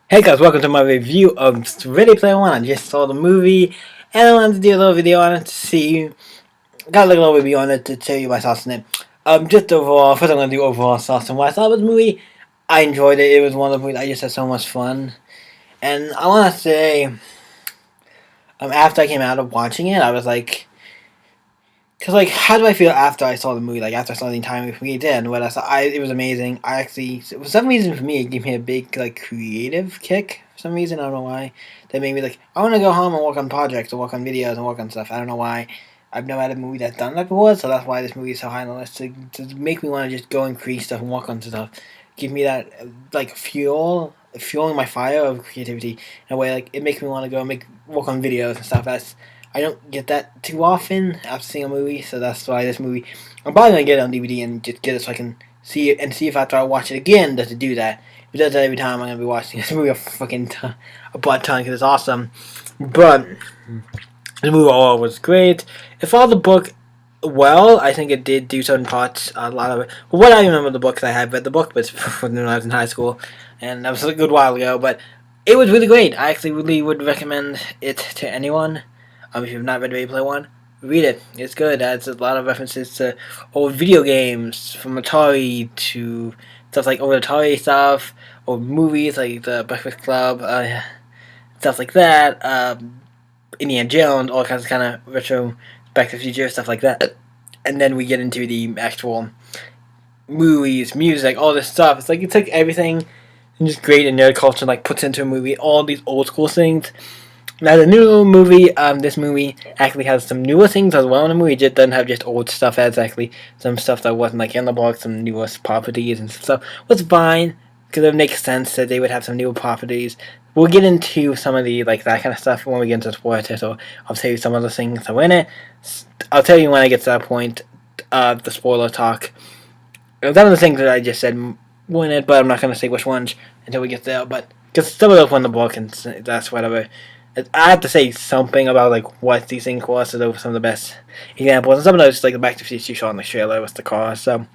Hey guys, welcome to my review of Ready Player One. I just saw the movie and I wanted to do a little video on it to see. Got a little review on it to tell you my thoughts on it. Just overall, first I'm going to do overall thoughts on what I thought of the movie. I enjoyed it. It was one of the movies I just had so much fun. And I want to say, after I came out of watching it, I was like, because, like, how do I feel after I saw the movie? Like, after I saw the entire movie, then what I saw, it was amazing. I actually, for some reason, for me, it gave me a big, like, creative kick. For some reason, I don't know why. That made me like, I want to go home and work on projects, or work on videos, and work on stuff. I don't know why. I've never had a movie that's done that before, so that's why this movie is so high on the list. To make me want to just go and create stuff and work on stuff. Give me that, like, fueling my fire of creativity in a way. Like, it makes me want to go and work on videos and stuff. I don't get that too often after seeing a movie, so that's why this movie, I'm probably gonna get it on DVD and just get it so I can see it and see if after I watch it again does it do that. If it does that every time, I'm gonna be watching this movie a butt ton because it's awesome. But the movie overall was great. It followed the book well. I think it did do certain parts, a lot of it. But what I remember the book, 'cause I had read the book, but when I was in high school, and that was a good while ago. But it was really great. I actually really would recommend it to anyone. If you've not read Ready Player One, read it. It's good. It adds a lot of references to old video games from Atari to stuff like old Atari stuff, or movies like The Breakfast Club, stuff like that. Indiana Jones, all kinds of kind of retro Back to the Future stuff like that. And then we get into the actual movies, music, all this stuff. It's like it took everything and just great and nerd culture, like puts into a movie all these old school things. Now the new movie, this movie actually has some newer things as well in the movie. It just doesn't have just old stuff. It has actually some stuff that wasn't like in the book, some newer properties and stuff. Was fine because it makes sense that they would have some newer properties. We'll get into some of the like that kind of stuff when we get into the spoilers. So I'll tell you some of the things that are in it. I'll tell you when I get to that point. The spoiler talk. Some of the things that I just said were in it, but I'm not going to say which ones until we get there. But because some of those were in the book, and that's whatever. I have to say something about like what these things were, so those were some of the best examples. And some of those, like the Back to the Future you saw in the trailer, with the car. So,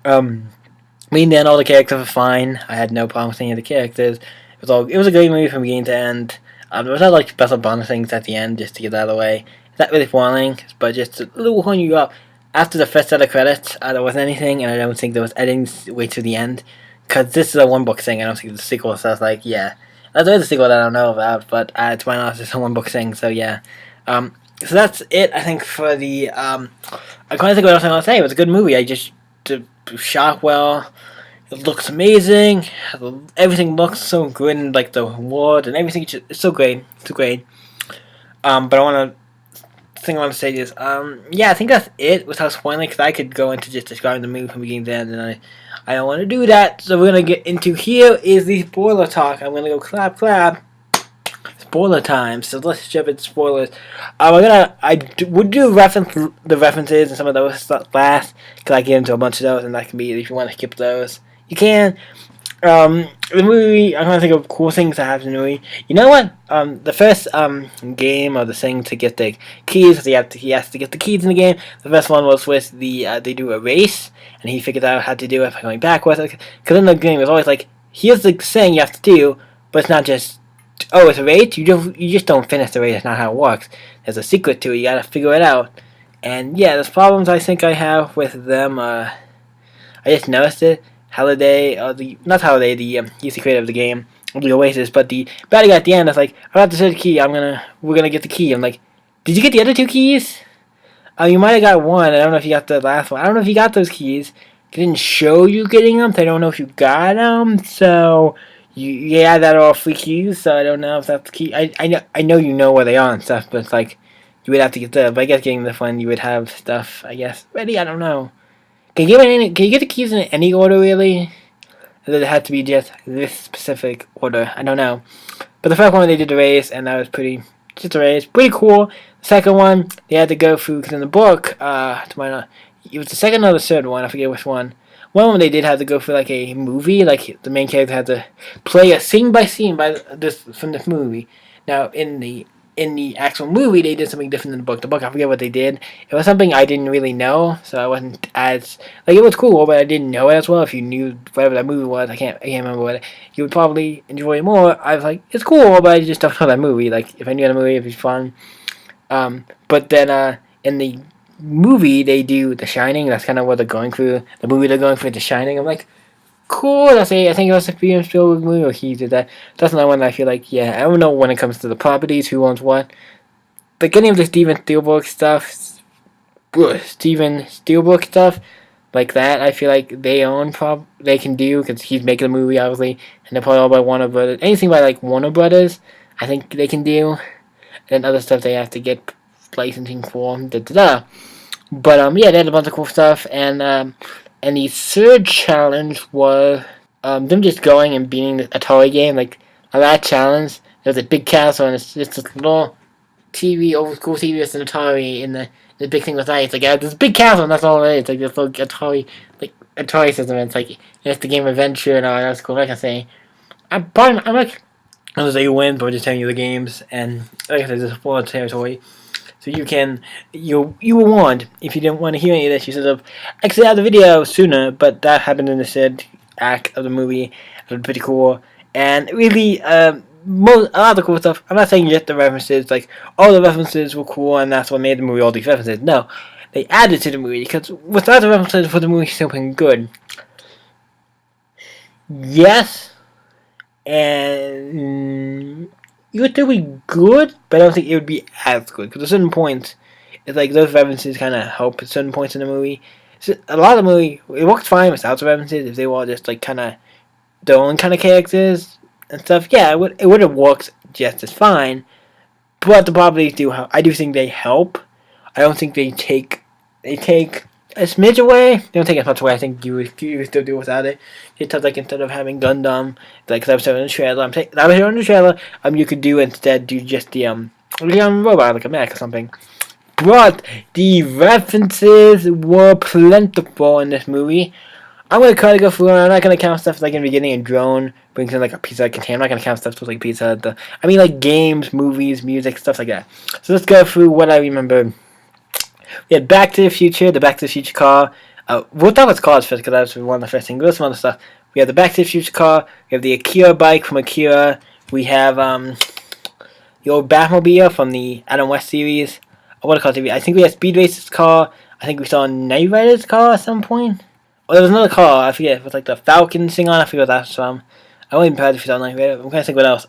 me and Dan, all the characters were fine. I had no problem with any of the characters. It was a great movie from beginning to end. There was not like special bonus things at the end just to get that out of the way. It's not really spoiling, but just a little horn you up. After the first set of credits, there wasn't anything, and I don't think there was editing way to the end. Because this is a one book thing, I don't think the sequel, so I was like, yeah. There's a sequel that I don't know about, but to my knowledge, it's a one book thing, so yeah. So that's it, I think, for the. I can't think of what else I want to say. It was a good movie. Shot well. It looks amazing. Everything looks so good, and like the world and everything. It's so great. It's so great. But thing I want to say is, yeah, I think that's it without spoiling, because I could go into just describing the movie from beginning to end, and I don't want to do that. So we're gonna get into here is the spoiler talk. I'm gonna go clap. Spoiler time. So let's jump into spoilers. Would do the references and some of those stuff last, because I get into a bunch of those, and that can be, if you want to skip those, you can. The movie, I'm trying to think of cool things that happen in the movie. You know what? The first game or the thing to get the keys, he has to get the keys in the game. The first one was with they do a race, and he figured out how to do it by going backwards. Because in the game, it's always like, here's the thing you have to do, but it's not just, oh, it's a race. You just don't finish the race. That's not how it works. There's a secret to it. You gotta figure it out. And yeah, there's problems I think I have with them. I just noticed it. Halliday, he's the creator of the game, the Oasis, but the bad guy at the end is like, I got the third key, we're gonna get the key. I'm like, did you get the other two keys? You might have got one, I don't know if you got the last one. I don't know if you got those keys. It didn't show you getting them, so I don't know if you got them, so, yeah, that are all free keys, so I don't know if that's the key. I know you know where they are and stuff, but it's like, you would have to get them, but I guess getting this one, you would have stuff, I guess, ready, I don't know. Can you get the keys in any order, really? Or does it have to be just this specific order? I don't know. But the first one, they did the race, and that was just a race. Pretty cool. The second one, they had to go through, because in the book, it was the second or the third one, I forget which one. One of them, they did have to go through, like, a movie. Like, the main character had to play a scene by scene from this movie. Now, in the in the actual movie, they did something different than the book. The book, I forget what they did. It was something I didn't really know, so I wasn't as like it was cool, but I didn't know it as well. If you knew whatever that movie was, I can't remember what you would probably enjoy it more. I was like, it's cool, but I just don't know that movie. Like if I knew the movie, it'd be fun. But then in the movie, they do The Shining. That's kind of what they're going through. The movie they're going through, The Shining. I'm like, cool. I think it was a Steven Spielberg movie, or he did that. That's another one that I feel like, yeah, I don't know when it comes to the properties, who owns what. But any of the Steven Spielberg stuff, like that, I feel like they can do, because he's making a movie, obviously, and they're probably all by Warner Brothers. Anything by, like, Warner Brothers, I think they can do. And other stuff they have to get licensing for, But, yeah, they had a bunch of cool stuff, and the third challenge was them just going and beating the Atari game. Like, on that challenge, there's a big castle, and it's just this little TV, old school TV with an Atari, and the big thing with that, it's like, this big castle, and that's all it is. It's like this little Atari system, and it's like, it's the game Adventure, and all that's cool. Like I say, I'm like, I was say you win, but we're just telling you the games, and like I said, there's a full territory. So you were warned. If you didn't want to hear any of this, you should have exited out the video sooner, but that happened in the third act of the movie. It was pretty cool. And really, a lot of the cool stuff, I'm not saying just the references, like, all the references were cool, and that's what made the movie all these references. No, they added to the movie, because without the references for the movie still being good, yes, and it would still be good, but I don't think it would be as good. Because at certain points, it's like those references kind of help at certain points in the movie. So a lot of the movie, it works fine without the references. If they were just like kind of their own kind of characters and stuff, yeah, it would have worked just as fine. But the properties do help. I do think they help. I don't think they take a smidge away. They don't take as much away. I think you would still do without it. It's like instead of having Gundam, like cause I was showing in the trailer, you could instead do just the robot, like a mech or something. But the references were plentiful in this movie. I'm gonna try to go through. I'm not gonna count stuff like in the beginning. A drone brings in like a Pizza Hut container. I'm not gonna count stuff like Pizza Hut. I mean like games, movies, music, stuff like that. So let's go through what I remember. We had Back to the Future, the Back to the Future car. We'll talk about cars first because that's one of the first things. We'll some other stuff. We have the Back to the Future car. We have the Akira bike from Akira. We have the old Batmobile from the Adam West series. What do I call it? I think we had Speed Racer's car. I think we saw Knight Rider's car at some point. Oh, there was another car. I forget. It was like the Falcon thing on. I forget what that's from. I wasn't impressed if you saw Knight Rider. I'm trying to think what else.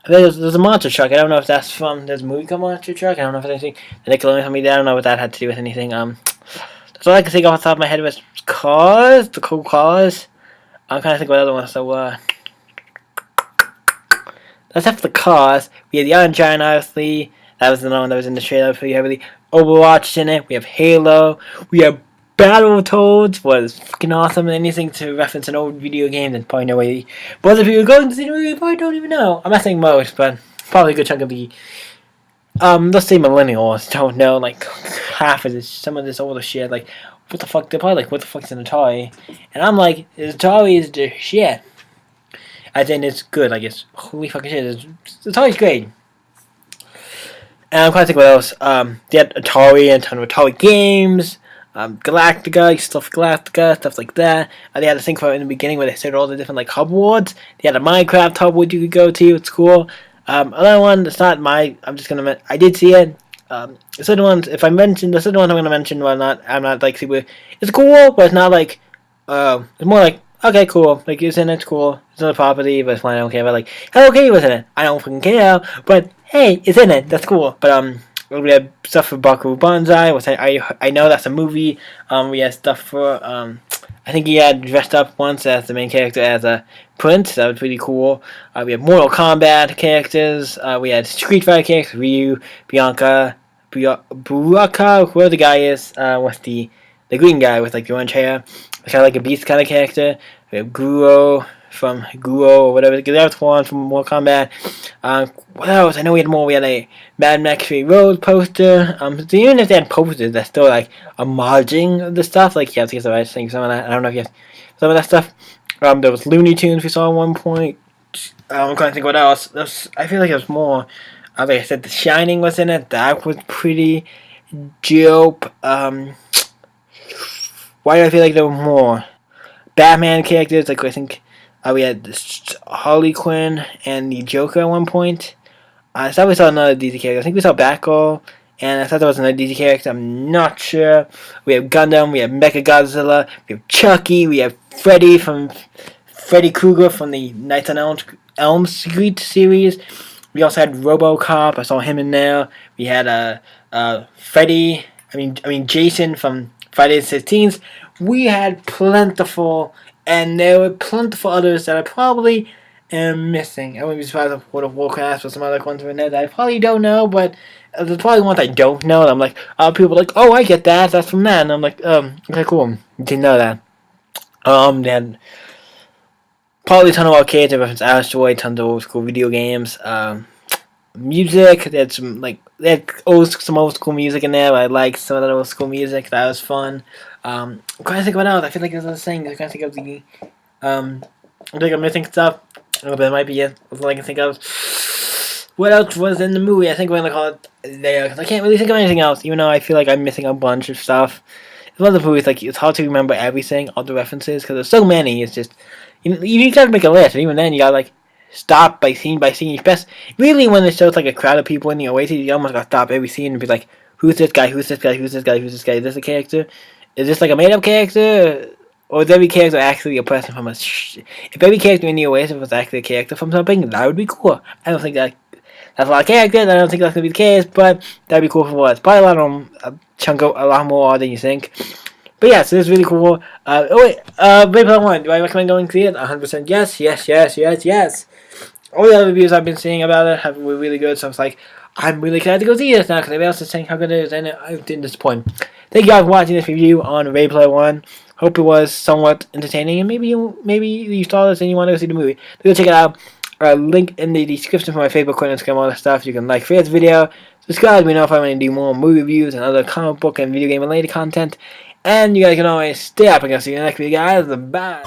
There's a monster truck. I don't know if that's from. There's a movie called Monster Truck. I don't know if it's anything. The Nickelodeon movie. I don't know what that had to do with anything. That's all I can think off the top of my head was cars. The cool cars. I'm trying to think what other ones. So that's after the cars. We had the Iron Giant, obviously. That was the one that was in the trailer pretty heavily. Overwatch in it. We have Halo. We have Battletoads. Was fucking awesome. Anything to reference an old video game, then probably no way. But if you're going to see the movie, you probably don't even know. I'm not saying most, but probably a good chunk of the let's say millennials don't know like half of this, some of this older shit. Like, what the fuck? They're probably like, what the fuck's an Atari? And I'm like, Atari is the shit. I think it's good. Like, it's holy fucking shit. Atari's great. And I'm trying to think what else. They had Atari and a ton of Atari games. Galactica, stuff Galactica, stuff like that. They had a thing for it in the beginning where they started all the different like hub wards. They had a Minecraft hub ward you could go to. It's cool. Another one that's not I did see it. The certain ones, if I mention the certain ones I'm gonna mention, I'm not like super. It's cool, but it's not like. It's more like, okay, cool. Like, it's in it, it's cool. It's not a property, but it's fine. I don't care. But like, Hello Kitty was in it. I don't fucking care. But hey, it's in it. That's cool. But we had stuff for Baku Banzai, which I know that's a movie. We had stuff for I think he had dressed up once as the main character as a prince. That was pretty cool. We had Mortal Kombat characters. We had Street Fighter characters. Ryu, Bianca, Buraka, whoever the guy is. With the green guy with like the orange hair, kind of like a beast kind of character. We have Guro from Guro or whatever. That was one from Mortal Kombat. What else? I know we had more. We had a Mad Max Fury Road poster. So even if they had posters, that's still like a merging of the stuff. Like, yeah, I guess I think some of that. I don't know if you have some of that stuff. There was Looney Tunes we saw at one point. I'm trying to think what else. I feel like there's more. Like I said, The Shining was in it. That was pretty dope. Why do I feel like there were more Batman characters? Like I think we had Harley Quinn and the Joker at one point. I thought we saw another DC character. I think we saw Batgirl, and I thought there was another DC character. I'm not sure. We have Gundam. We have Mechagodzilla. We have Chucky. We have Freddy Krueger from the Nights on Elm Street series. We also had RoboCop. I saw him in there. We had Freddy. I mean Jason from Friday the 13th. We had plentiful, and there were plentiful others that I probably am missing. I wouldn't be surprised if World of Warcraft or some other ones were in there that I probably don't know, but there's probably ones I don't know. And I'm like, people are like, oh, I get that. That's from that. And I'm like, okay, cool. Didn't know that. Then probably a ton of arcades. I referenced Asteroid, tons of old school video games. Music. They had some some old school music in there. I liked some of that old school music. That was fun. I'm trying to think of what else. I feel like there's other things. I'm trying to think of the I think I'm missing stuff. But it might be it. That's all I can think of. What else was in the movie? I think we're gonna call it there because I can't really think of anything else. Even though I feel like I'm missing a bunch of stuff. It's one of the movies like it's hard to remember everything, all the references, because there's so many. It's just you need to make a list, and even then you gotta like stop by scene by scene. It's best really when it shows like a crowd of people in the Oasis. You almost gotta stop every scene and be like, who's this guy? Who's this guy? Who's this guy? Who's this guy? Is this a character? Is this like a made up character? Or is every character actually a person from a... If every character in the Oasis was actually a character from something, that would be cool. I don't think that's a lot of characters. I don't think that's going to be the case, but that'd be cool for what? It's probably a lot more than you think. But yeah, so this is really cool. Ready Player One. Do I recommend going to see it? 100% yes. All the other reviews I've been seeing about it were really good, so I was like, I'm really excited to go see this now, because everybody else is saying how good it is, and I didn't disappoint. Thank you guys for watching this review on Ready Player One. Hope it was somewhat entertaining, and maybe you saw this and you want to go see the movie. Go check it out. Link in the description for my Facebook, Twitter, Instagram, all that stuff. You can like, share this video, subscribe. Let me know if I want to do more movie reviews and other comic book and video game related content. And you guys can always stay up, and I'll see you in the next video, guys. Bye.